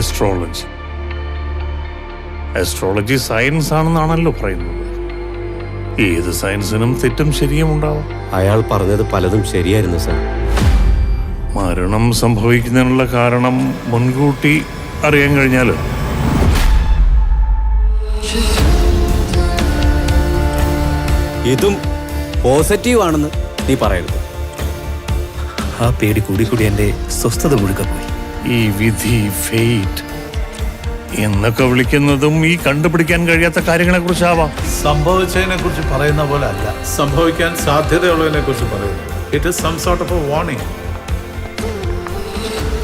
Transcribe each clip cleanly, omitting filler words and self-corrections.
Astrology. Astrology science ആണെന്നാണല്ലോ പറയുന്നത്. ഏത് സയൻസിനും തെറ്റും ശരിയും ഉണ്ടാവും. അയാൾ പറഞ്ഞത് പലതും ശരിയായിരുന്നു സർ. മരണം സംഭവിക്കുന്നതിനുള്ള കാരണം മുൻകൂട്ടി അറിയാൻ കഴിഞ്ഞാൽ ഇതും പോസിറ്റീവ് ആണെന്ന് നീ പറയരുത്. ആ പേടി കൂടി കൂടി എൻ്റെ സ്വസ്ഥത മുഴുക്ക പോയി. ഈ വിധി, ഫെയ്റ്റ് എന്നൊക്കെ വിളിക്കുന്നതും ഈ കണ്ടുപിടിക്കാൻ കഴിയാത്ത കാര്യങ്ങളെ കുറിച്ചാവാം. സംഭവിച്ചതിനെ കുറിച്ച് പറയുന്ന പോലെ അല്ല, സംഭവിക്കാൻ സാധ്യതയുള്ളതിനെ കുറിച്ച് പറയുന്നു. It is some sort of a warning.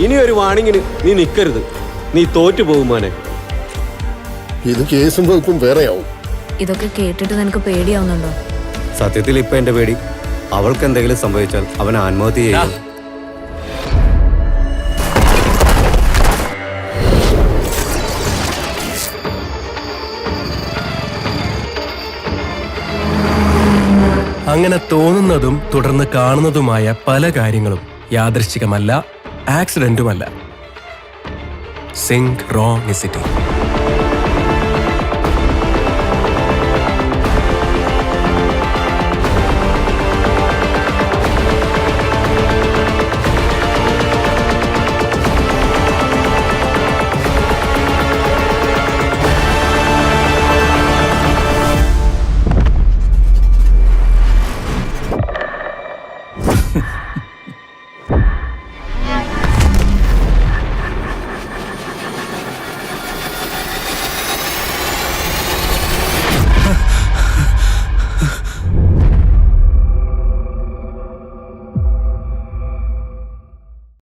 ഇനി ഒരു വാണിങ്ങിന് നീ നിൽക്കരുത്. നീ തോറ്റു പോകും മോനെ. ഇത് കേസും വകുപ്പും വേറെയാവും. ഇതൊക്കെ കേട്ടിട്ട് നിനക്ക് പേടിയാവുന്നുണ്ടോ? സത്യത്തിൽ ഇപ്പൊ എന്റെ പേടി അവൾക്ക് എന്തെങ്കിലും സംഭവിച്ചാൽ അവൻ ആത്മഹത്യ ചെയ്യും. അങ്ങനെ തോന്നുന്നതും തുടർന്ന് കാണുന്നതുമായ പല കാര്യങ്ങളും യാദൃശ്ചികമല്ല, ആക്സിഡന്റുമല്ല. Sink wrong city.